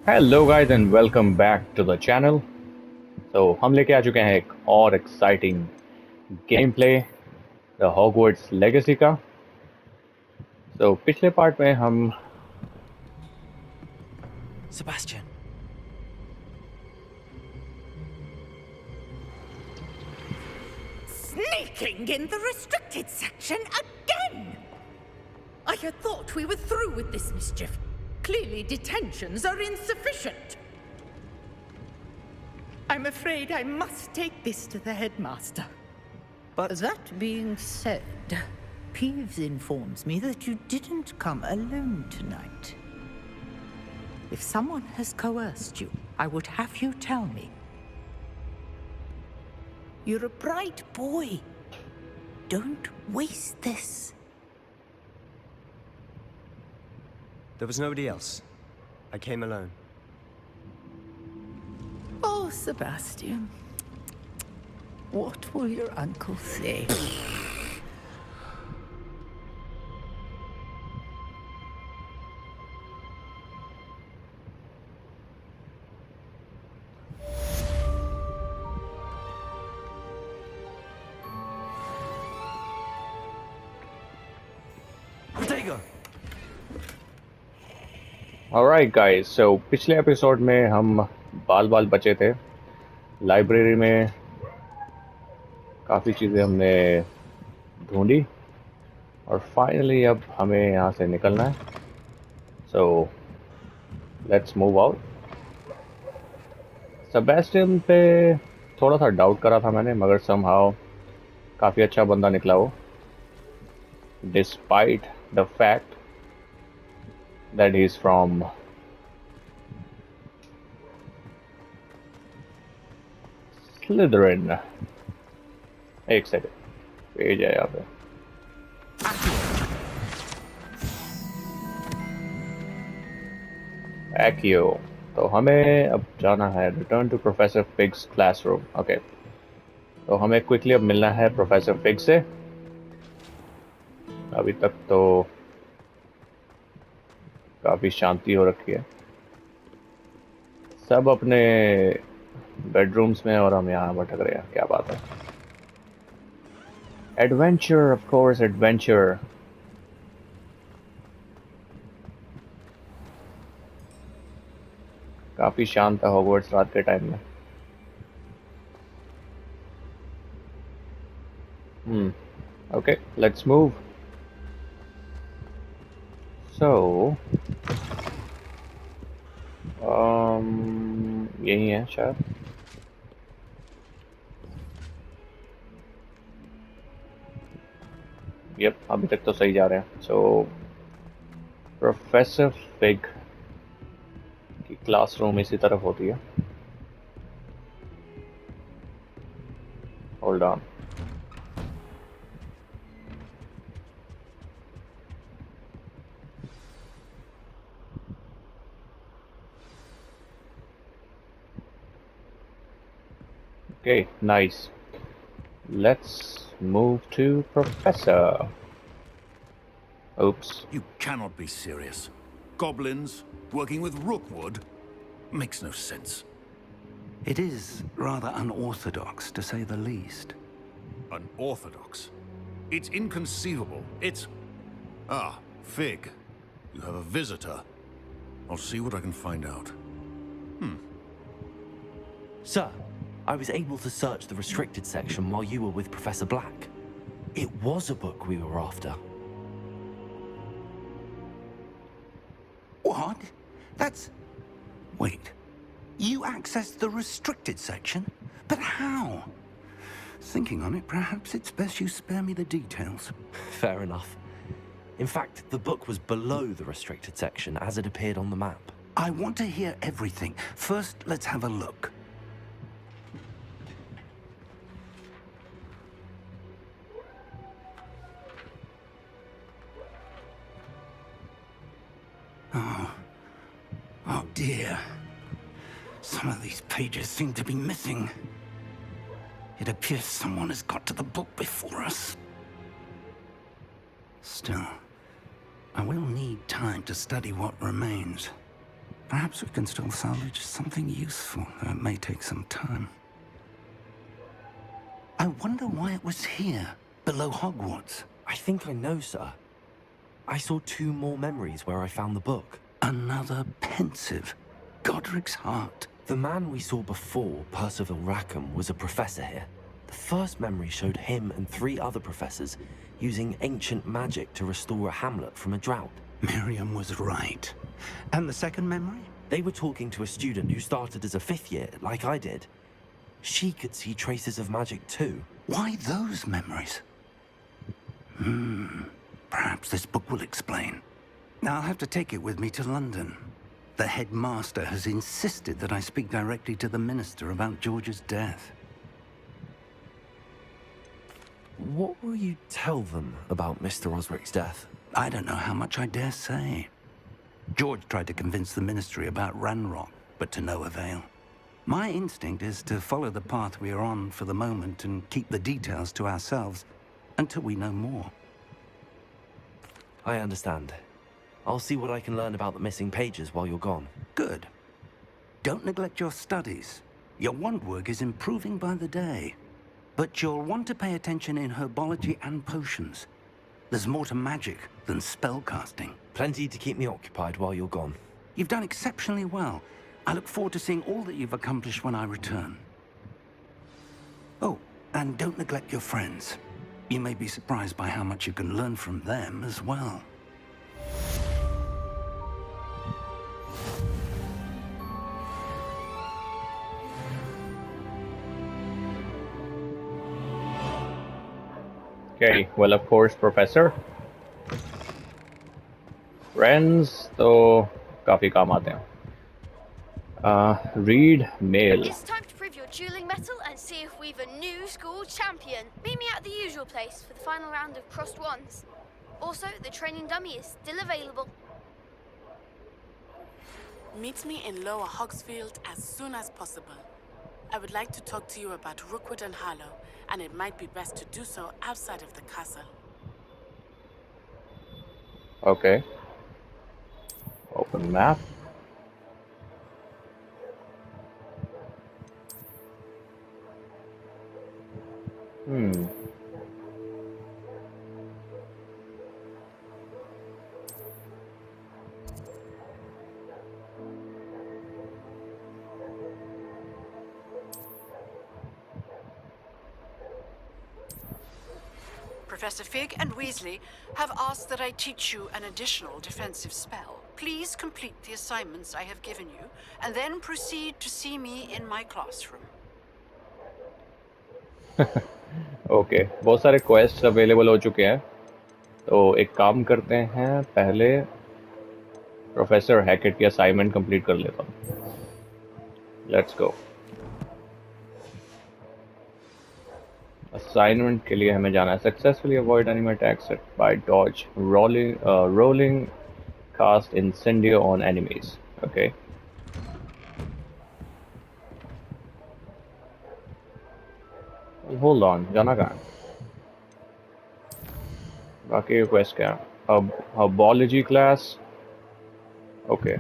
Hello guys and welcome back to the channel. तो हम लेके आ चुके हैं एक और exciting game play the Hogwarts Legacy का। तो पिछले पार्ट में हम Sebastian. Sneaking in the restricted section again! I had thought we were through with this mischief. Clearly detentions are insufficient. I'm afraid I must take this to the headmaster. But That being said, Peeves informs me that you didn't come alone tonight. If someone has coerced you, I would have you tell me. You're a bright boy. Don't waste this. There was nobody else. I came alone. Oh, Sebastian. What will your uncle say? Ortega! Alright guys, so पिछले episode में हम बाल बचे थे। Library में काफ़ी चीज़ें हमने ढूंढी और फाइनली अब हमें यहाँ से निकलना है। So let's move out. Sebastian पे थोड़ा सा डाउट करा था मैंने, मगर समहाउ काफ़ी अच्छा बंदा निकला वो, despite the fact that he's from Slytherin। एक सेकंड, पेज है यहाँ पे। एक्यो। तो हमें अब जाना है return to Professor Fig's classroom. Okay, तो हमें क्विकली अब मिलना है प्रोफेसर फिग से। अभी तक तो काफ़ी शांति हो रखी है, सब अपने बेडरूम्स में और हम यहाँ भटक रहे हैं। क्या बात है। Adventure, of course adventure. काफ़ी शांत था हॉगवर्ट्स रात के टाइम में। Okay, let's move. सो यही है शायद। यप, अभी तक तो सही जा रहे हैं। सो प्रोफेसर फिग की क्लासरूम इसी तरफ होती है। Hold on. Okay, nice. Let's move to Professor. Oops. You cannot be serious. Goblins working with Rookwood? Makes no sense. It is rather unorthodox, to say the least. Unorthodox? It's inconceivable. It's... Ah, Fig. You have a visitor. I'll see what I can find out. Sir, I was able to search the restricted section while you were with Professor Black. It was a book we were after. What? That's... Wait. You accessed the restricted section? But how? Thinking on it, perhaps it's best you spare me the details. Fair enough. In fact, the book was below the restricted section as it appeared on the map. I want to hear everything. First, let's have a look. Oh dear. Some of these pages seem to be missing. It appears someone has got to the book before us. Still, I will need time to study what remains. Perhaps we can still salvage something useful, though it may take some time. I wonder why it was here, below Hogwarts. I think I know, sir. I saw 2 more memories where I found the book. Another pensive. Godric's heart. The man we saw before, Percival Rackham, was a professor here. The first memory showed him and 3 other professors using ancient magic to restore a hamlet from a drought. Miriam was right. And the second memory? They were talking to a student who started as a 5th year, like I did. She could see traces of magic too. Why those memories? Perhaps this book will explain. Now I'll have to take it with me to London. The headmaster has insisted that I speak directly to the minister about George's death. What will you tell them about Mr. Osric's death? I don't know how much I dare say. George tried to convince the ministry about Ranrock, but to no avail. My instinct is to follow the path we are on for the moment and keep the details to ourselves until we know more. I understand. I'll see what I can learn about the missing pages while you're gone. Good. Don't neglect your studies. Your wand work is improving by the day. But you'll want to pay attention in herbology and potions. There's more to magic than spellcasting. Plenty to keep me occupied while you're gone. You've done exceptionally well. I look forward to seeing all that you've accomplished when I return. Oh, and don't neglect your friends. You may be surprised by how much you can learn from them as well. Okay, well, of course, Professor. Friends, तो काफी काम आते हैं. Read mail. It's time to prove your dueling mettle and see if we've a new school champion. Meet me at the usual place for the final round of crossed wands. Also, the training dummy is still available. Meet me in Lower Hogsfield as soon as possible. I would like to talk to you about Rookwood and Harlow, and it might be best to do so outside of the castle. Okay. Open map. Professor Fig and Weasley have asked that I teach you an additional defensive spell. Please complete the assignments I have given you, and then proceed to see me in my classroom. Okay बहुत सारे quest available हो चुके हैं, तो एक काम करते हैं, पहले प्रोफेसर हैकेट की असाइनमेंट कंप्लीट कर लेता हूँ. Let's go. असाइनमेंट के लिए हमें जाना है. Successfully avoid enemy attacks by dodge rolling cast incendio on enemies. Okay. Hold on, जाना कहाँ है? बाकी रिक्वेस्ट क्या है? Herbology class. Okay.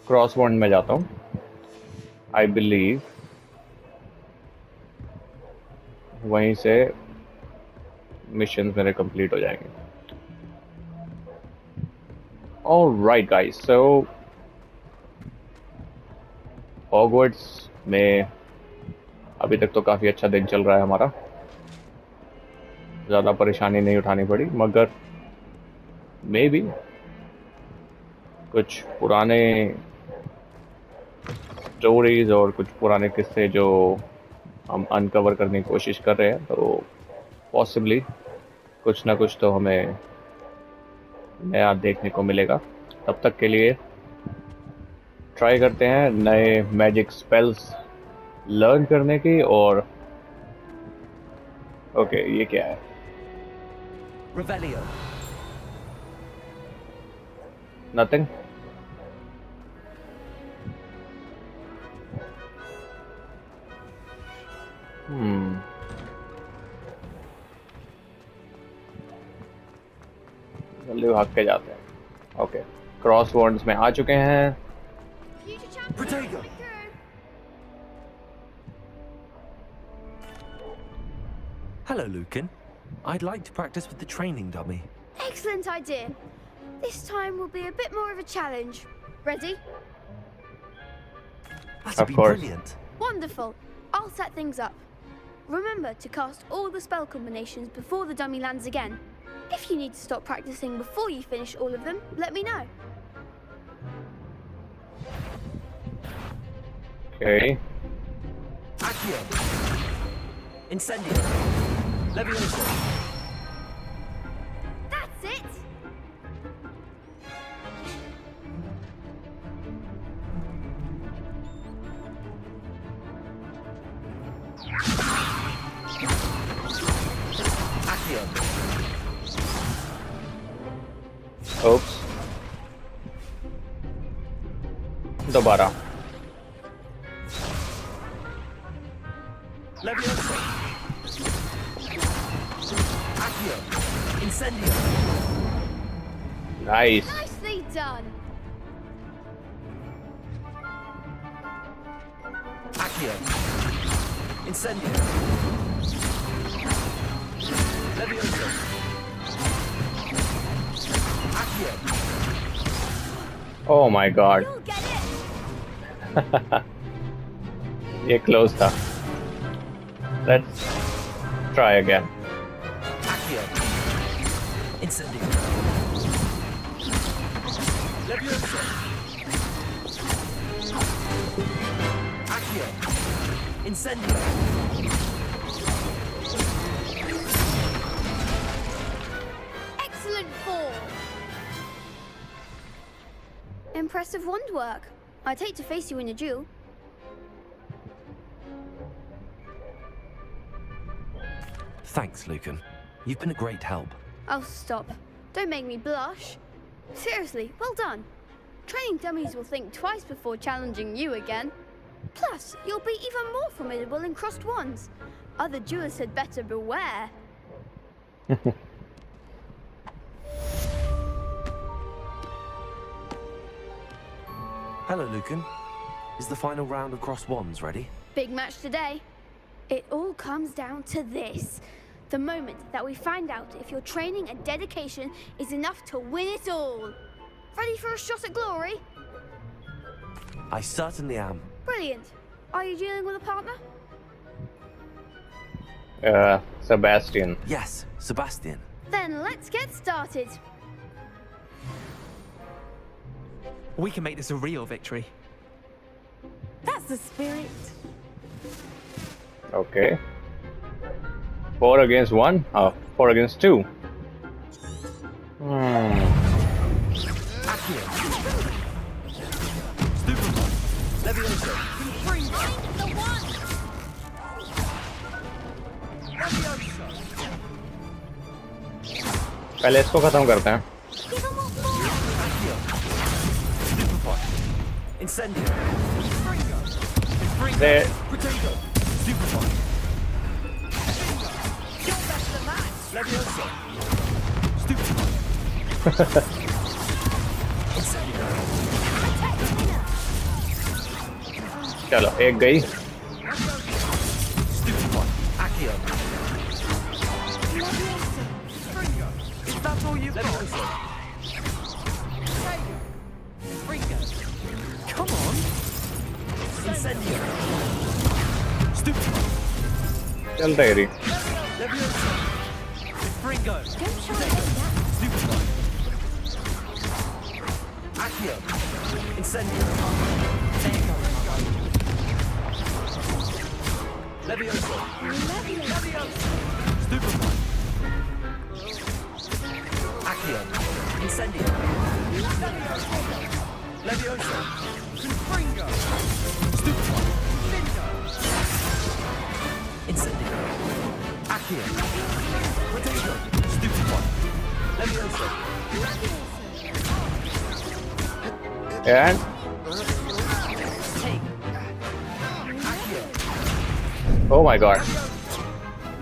क्रॉसवर्ड में जाता हूँ. I believe वहीं से मिशन मेरे कंप्लीट हो जाएंगे. All right, guys. So Hogwarts में अभी तक तो काफ़ी अच्छा दिन चल रहा है हमारा. ज़्यादा परेशानी नहीं उठानी पड़ी, मगर मे बी कुछ पुराने स्टोरीज और कुछ पुराने किस्से जो हम अनकवर करने की कोशिश कर रहे हैं, तो पॉसिबली कुछ ना कुछ तो हमें नया देखने को मिलेगा. तब तक के लिए ट्राई करते हैं नए मैजिक स्पेल्स लर्न करने की. और ओके, ये क्या है? Revelio. नथिंग. जल्दी भाग के जाते हैं. ओके, क्रॉस वॉन्ड्स में आ चुके हैं. Future champion Protego. coming through. Hello, Lucan. I'd like to practice with the training dummy. Excellent idea. This time will be a bit more of a challenge. Ready? That'd Of be course. brilliant. Wonderful. I'll set things up. Remember to cast all the spell combinations before the dummy lands again. If you need to stop practicing before you finish all of them, let me know. Okay. Accio. Incendio. Levioso. That's it! Accio. Oops. दोबारा. Levioso. Accio. Incendio. Nice. Nicely done. Accio. Incendio. Levioso. Accio. Oh my god. You'll get it. ये close था. Let's try again. Accio. Incendio. Levioso. Accio. Incendio. Excellent form. Impressive wand work. I'd hate to face you in a duel. Thanks, Lucan. You've been a great help. Oh, stop. Don't make me blush. Seriously, well done. Training dummies will think twice before challenging you again. Plus, you'll be even more formidable in crossed wands. Other duelists had better beware. Hello, Lucan. Is the final round of crossed wands ready? Big match today. It all comes down to this. The moment that we find out if your training and dedication is enough to win it all. Ready for a shot at glory? I certainly am. Brilliant. Are you dealing with a partner? Sebastian. Yes, Sebastian. Then let's get started. We can make this a real victory. That's the spirit. Okay. 4 against 1? 4 against 2. Accio. Stupefy. Levioso. पहले इसको खत्म करते हैं. Accio. Stupefy. Incendio. There. Protego. Stupefy. Levioso. Stupefy. Incendio. चलो एक गई. Stupefy. Accio. Is that all you've got? Levioso. Come on. Incendio. Stupefy. चलता ही रही. Levioso. Fringo. Stupefy. Accio. Incendio. Levioso. Stupefy. Accio. Incendio. Levioso. Stupefy. Incendio. Accio. Protego. Stupefy. Levioso. And Accio. oh my god.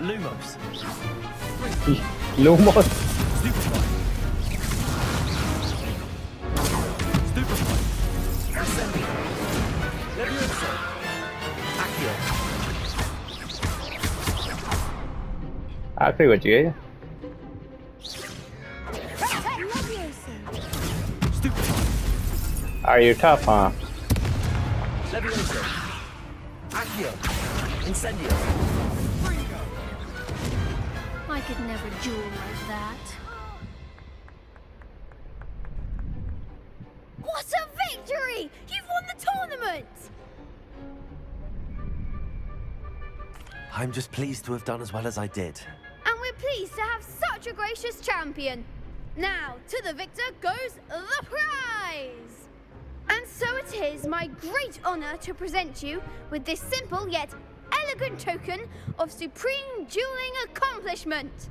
Lumos. Lumos. Stupefy. आखिरी बची है ये। Are you tough, huh? Levioso. Accio. Incendio. I could never duel like that. What a victory! You've won the tournament! I'm just pleased to have done as well as I did. And we're pleased to have such a gracious champion. Now, to the victor goes the prize! And so it is my great honor to present you with this simple yet elegant token of supreme dueling accomplishment.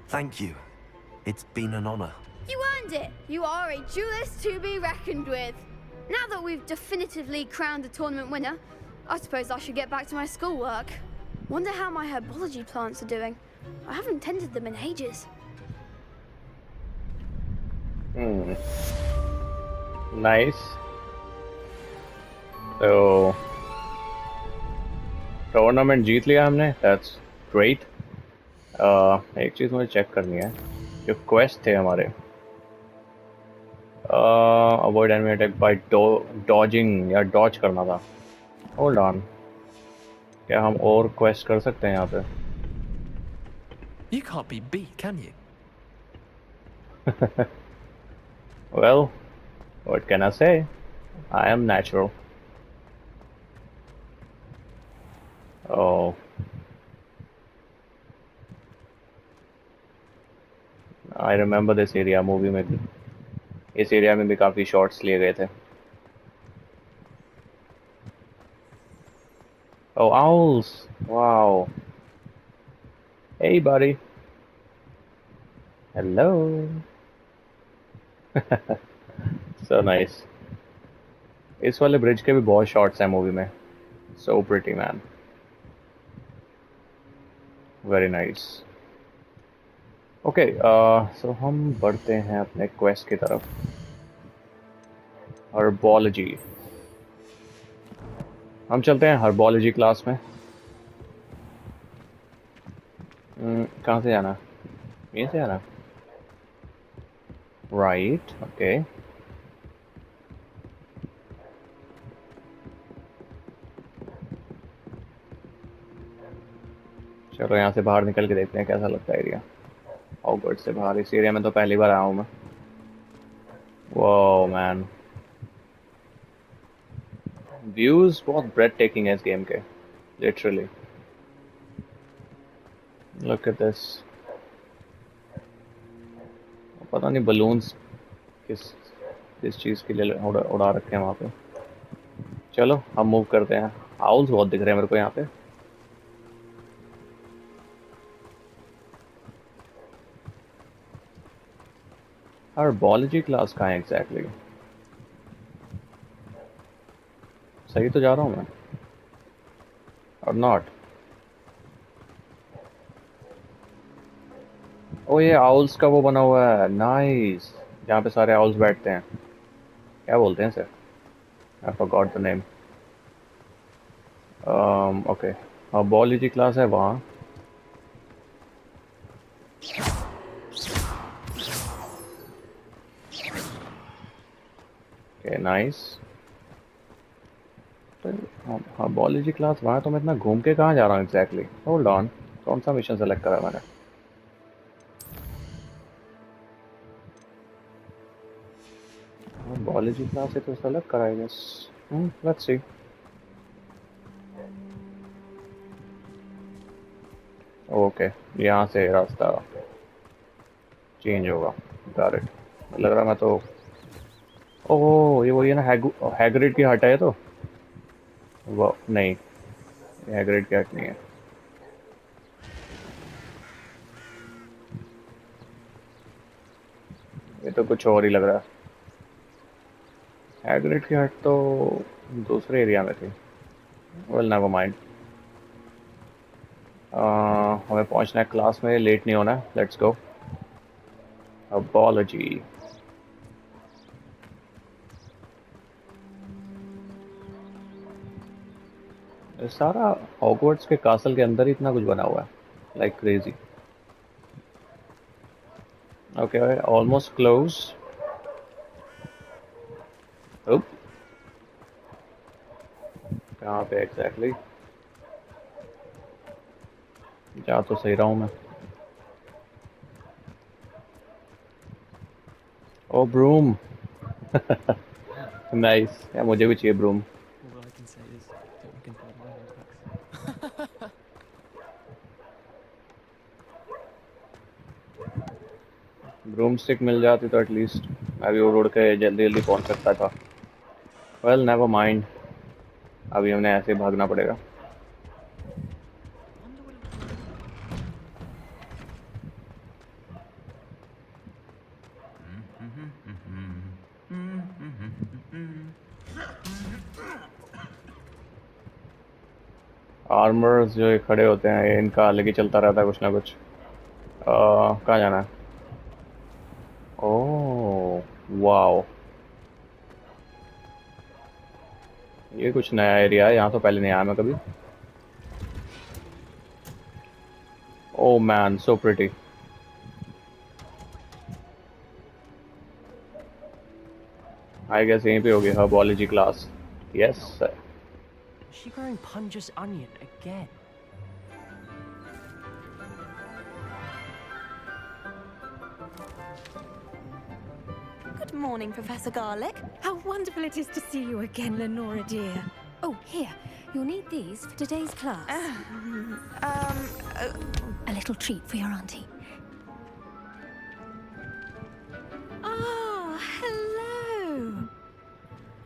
Thank you. It's been an honor. You earned it. You are a duelist to be reckoned with. Now that we've definitively crowned the tournament winner, I suppose I should get back to my schoolwork. Wonder how my herbology plants are doing. I haven't tended them in ages. Nice. So tournament जीत लिया हमने. That's great. एक चीज़ मुझे check करनी है. जो quest थे हमारे, avoid enemy attack by dodging या डॉज करना था. होल्ड ऑन, क्या हम और क्वेस्ट कर सकते हैं यहाँ पे? You can't be beat, can you? Well, what can I say? I am natural. Oh. I remember this area movie में भी. इस एरिया में भी काफ़ी शॉट्स लिए गए थे. Oh, owls! Wow. Hey, buddy. Hello. So nice. इस वाले ब्रिज के भी बहुत शॉट्स हैं मूवी में. So pretty, man. Very nice. Okay, so हम बढ़ते हैं अपने क्वेस्ट की तरफ. हर्बोलॉजी. हम चलते हैं हर्बोलॉजी क्लास में. कहाँ से जाना? यहीं से जाना? Right, okay. चलो यहाँ से बाहर निकल के देखते हैं कैसा लगता है एरिया. हॉगवर्ट्स से बाहर. इस एरिया में तो पहली बार आया हूँ मैं. Wow, man. व्यूज बहुत ब्रेड टेकिंग है इस गेम के. Literally. Look at this. पता नहीं बलून्स किस चीज़ के लिए उड़ा रखे हैं वहाँ पे. चलो हम मूव करते हैं. आउल्स बहुत दिख रहे हैं मेरे को यहाँ पे. हर्बोलॉजी क्लास कहाँ है एग्जैक्टली? सही तो जा रहा हूँ मैं और नॉट? ओ ये आउल्स का वो बना हुआ है. नाइस. जहाँ पे सारे आउल्स बैठते हैं. क्या बोलते हैं सर? I forgot the name. Okay, herbology class है वहाँ. Okay, nice. हर्बोलॉजी क्लास वहाँ. तो मैं इतना घूम के कहाँ जा रहा हूँ एग्जैक्टली? होल्ड ऑन, कौन सा मिशन सेलेक्ट करा मैंने? हर्बोलॉजी क्लास है तो सेलेक्ट करा, I guess. Let's see. Okay, यहाँ से रास्ता चेंज होगा. Got it. लग रहा मैं तो, ओह ये वही है ना, हैग्रिड की हट है तो. वो नहीं, हैग्रिड की हट नहीं है. ये तो कुछ और ही लग रहा है. हैग्रिड की हट तो दूसरे एरिया में थी. Well never mind. हमें पहुंचना है क्लास में. लेट नहीं होना. Let's go. हर्बोलॉजी. ये सारा हॉगवर्ट्स के कासल के अंदर ही इतना कुछ बना हुआ है, like crazy. Okay, almost close. Oop, कहाँ पे एग्जैक्टली? जा तो सही रहा हूँ मैं। ओ ब्रूम। नाइस, या मुझे भी चाहिए broom. All I can say is, don't look inside my Horcrux. Broom stick मिल जाती तो एटलीस्ट मैं भी उड़ के जल्दी जल्दी पहुंच सकता था। वेल नेवर माइंड, अभी हमने ऐसे ही भागना पड़ेगा। आर्मर्स जो ये खड़े होते हैं, इनका अलग ही चलता रहता है कुछ ना कुछ। कहाँ जाना है? ओह वाओ, ये कुछ नया एरिया है, यहाँ तो पहले नहीं आया मैं कभी। Oh man, so pretty. I guess यहीं पे होगी herbology class. Yes sir. Is she growing Punja's onion again? Good morning, Professor Garlick. How wonderful it is to see you again, Lenora dear. Oh, here. You'll need these for today's class. A little treat for your auntie. Ah, hello.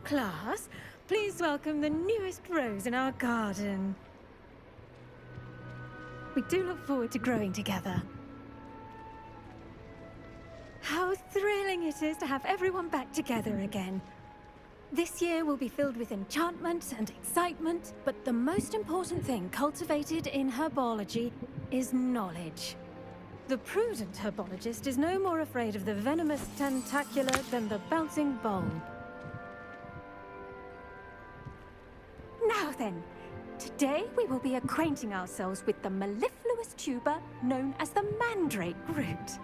Class, please welcome the newest rose in our garden. We do look forward to growing together. How thrilling it is to have everyone back together again. This year will be filled with enchantment and excitement, but the most important thing cultivated in herbology is knowledge. The prudent herbologist is no more afraid of the venomous tentacular than the bouncing bulb. Now then, today we will be acquainting ourselves with the mellifluous tuber known as the mandrake root.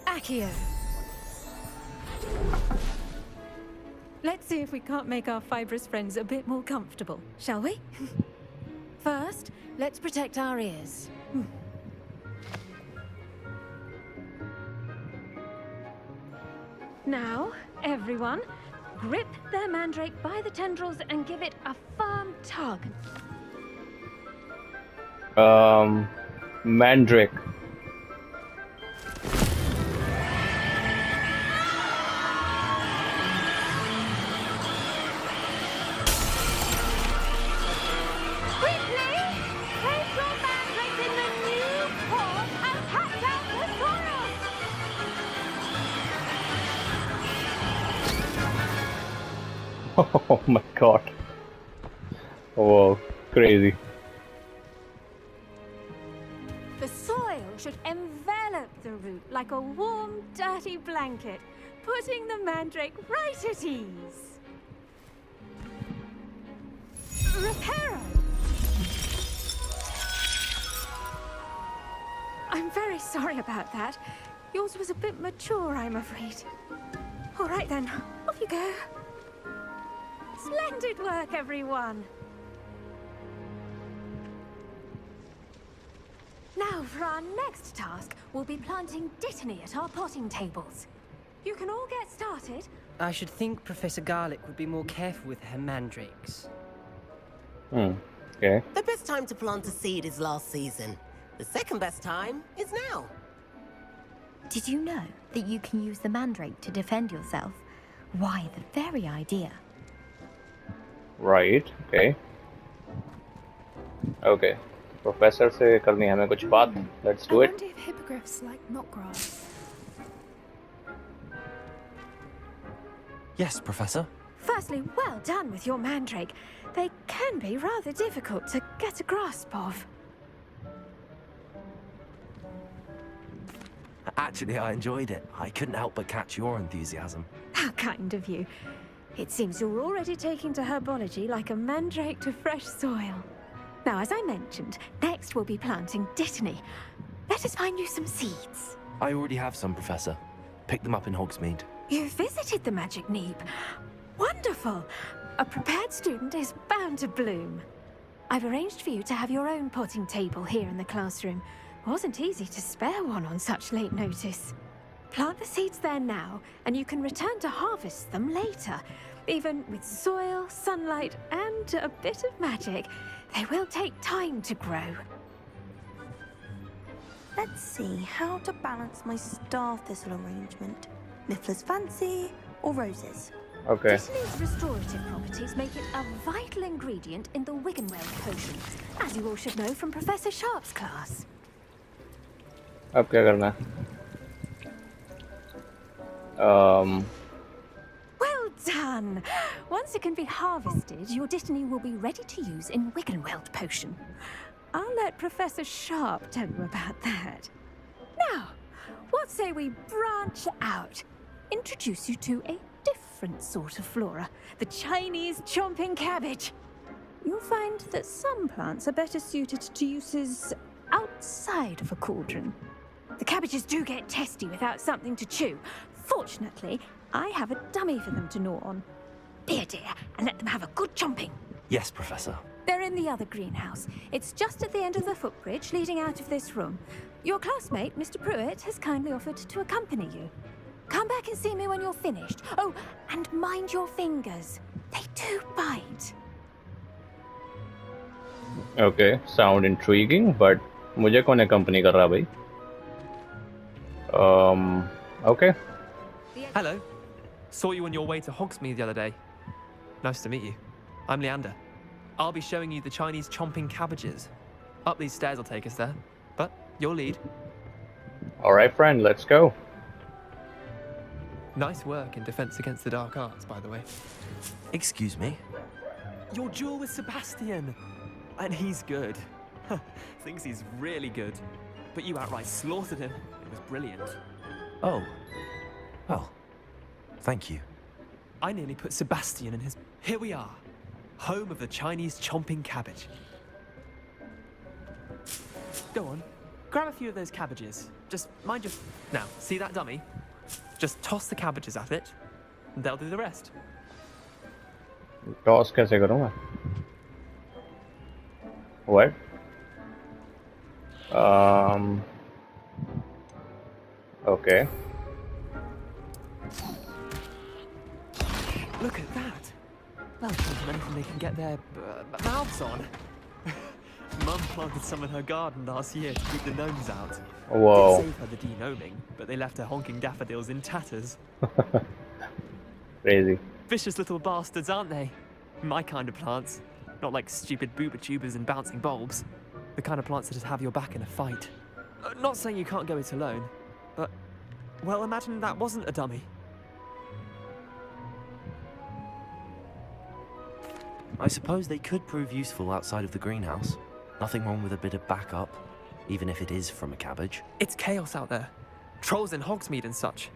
Accio. Let's see if we can't make our fibrous friends a bit more comfortable, shall we? First, let's protect our ears. Now, everyone, grip their mandrake by the tendrils and give it a firm tug. Mandrake. Oh my god. Whoa, crazy. The soil should envelop the root like a warm, dirty blanket, putting the mandrake right at ease. Reparo! I'm very sorry about that. Yours was a bit mature, I'm afraid. All right then, off you go. Splendid work, everyone! Now, for our next task, we'll be planting dittany at our potting tables. You can all get started. I should think Professor Garlick would be more careful with her mandrakes. Okay. The best time to plant a seed is last season. The second best time is now. Did you know that you can use the mandrake to defend yourself? Why, the very idea. Right, okay. Okay. Professor से करनी है हमें कुछ बात. Let's do it. I wonder if hippogriffs like knotgrass. Yes, Professor. Firstly, well done with your mandrake. They can be rather difficult to get a grasp of. Actually, I enjoyed it. I couldn't help but catch your enthusiasm. How kind of you. It seems you're already taking to herbology like a mandrake to fresh soil. Now, as I mentioned, next we'll be planting Dittany. Let us find you some seeds. I already have some, Professor. Pick them up in Hogsmeade. You visited the Magic Neep. Wonderful! A prepared student is bound to bloom. I've arranged for you to have your own potting table here in the classroom. Wasn't easy to spare one on such late notice. Plant the seeds there now, and you can return to harvest them later. Even with soil, sunlight, and a bit of magic, they will take time to grow. Let's see how to balance my star thistle arrangement. Niffler's fancy or roses? Okay. Dittany's restorative properties make it a vital ingredient in the Wiggenweld potion, as you all should know from Professor Sharp's class. अब क्या करना है? Well done! Once it can be harvested, your Dittany will be ready to use in Wiggenweld potion. I'll let Professor Sharp tell you about that. Now, what say we branch out? Introduce you to a different sort of flora, the Chinese chomping cabbage. You'll find that some plants are better suited to uses outside of a cauldron. The cabbages do get testy without something to chew. Fortunately, I have a dummy for them to gnaw on. Be a dear and let them have a good chomping. Yes, Professor. They're in the other greenhouse. It's just at the end of the footbridge leading out of this room. Your classmate, Mr. Pruitt, has kindly offered to accompany you. Come back and see me when you're finished. Oh, and mind your fingers. They do bite. Okay, sound intriguing, but मुझे कौन accompany कर रहा भाई? Okay. Hello. Saw you on your way to Hogsmeade the other day. Nice to meet you. I'm Leander. I'll be showing you the Chinese chomping cabbages. Up these stairs will take us there, but your lead. All right, friend, let's go. Nice work in Defense Against the Dark Arts, by the way. Excuse me? Your duel with Sebastian! And he's good. Thinks he's really good. But you outright slaughtered him. It was brilliant. Oh. Well, thank you. I nearly put Sebastian in his... Here we are. Home of the Chinese chomping cabbage. Go on. Grab a few of those cabbages. Just mind your... Now, see that dummy? Just toss the cabbages at it, and they'll do the rest. Toss कैसे करूँ मैं? What? Okay. Look at that. Well, anything they can get their mouths on. Mum planted some in her garden last year to keep the gnomes out. Whoa. Did save her the de-gnoming, but they left her honking daffodils in tatters. Crazy. Vicious little bastards, aren't they? My kind of plants. Not like stupid booba tubers and bouncing bulbs. The kind of plants that just have your back in a fight. Not saying you can't go it alone, but... Well, imagine that wasn't a dummy. I suppose they could prove useful outside of the greenhouse. Nothing wrong with a bit of backup, even if it is from a cabbage. It's chaos out there. Trolls in Hogsmeade and such.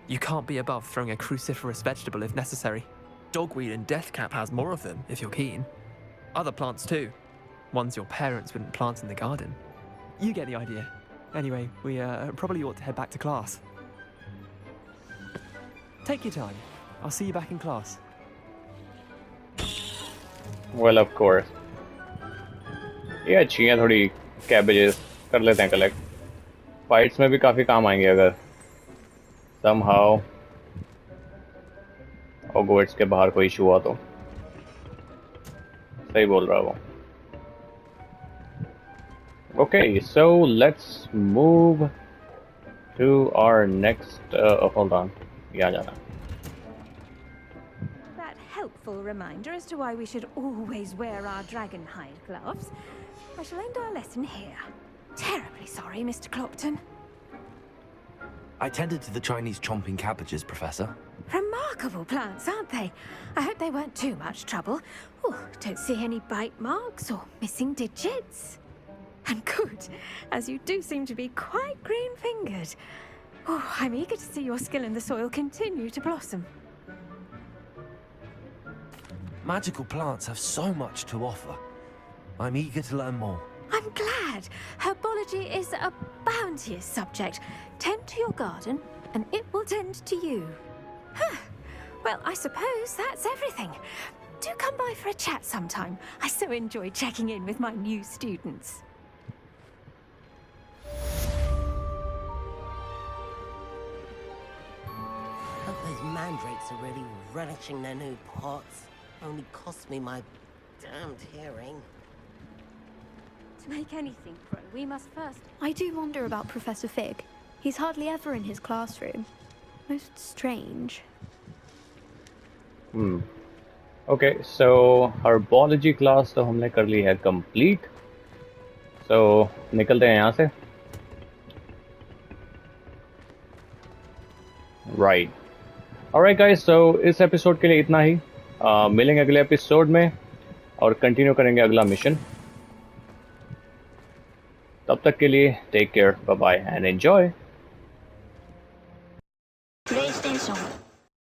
You can't be above throwing a cruciferous vegetable if necessary. Dogweed and deathcap has more of them, if you're keen. Other plants too. Ones your parents wouldn't plant in the garden. You get the idea. Anyway, we probably ought to head back to class. Take your time. I'll see you back in class. Well, of course. ये अच्छी हैं थोड़ी cabbages कर लेते हैं collect. Fights में भी काफी काम आएंगे अगर somehow Hogwarts के बाहर कोई issue हुआ तो. सही बोल रहा वो. Okay, so let's move to our next. Hold on. Yeah, जाना. That helpful reminder as to why we should always wear our dragon hide gloves. I shall end our lesson here. Terribly sorry, Mr. Clopton. I tended to the Chinese chomping cabbages, Professor. Remarkable plants, aren't they? I hope they weren't too much trouble. Oh, don't see any bite marks or missing digits. And good, as you do seem to be quite green-fingered. Oh, I'm eager to see your skill in the soil continue to blossom. Magical plants have so much to offer. I'm eager to learn more. I'm glad. Herbology is a bounteous subject. Tend to your garden, and it will tend to you. Huh. Well, I suppose that's everything. Do come by for a chat sometime. I so enjoy checking in with my new students. Hope those mandrakes are really relishing their new pots. Only cost me my damned hearing. To make anything grow, we must first... I do wonder about Professor Fig. He's hardly ever in his classroom. Most strange. Okay, so herbology class तो हमने कर ली है complete. So निकलते हैं यहाँ से. Right. Alright guys, so इस episode के लिए इतना ही. मिलेंगे अगले एपिसोड में और कंटिन्यू करेंगे अगला मिशन. तब तक के लिए take care, bye bye and enjoy.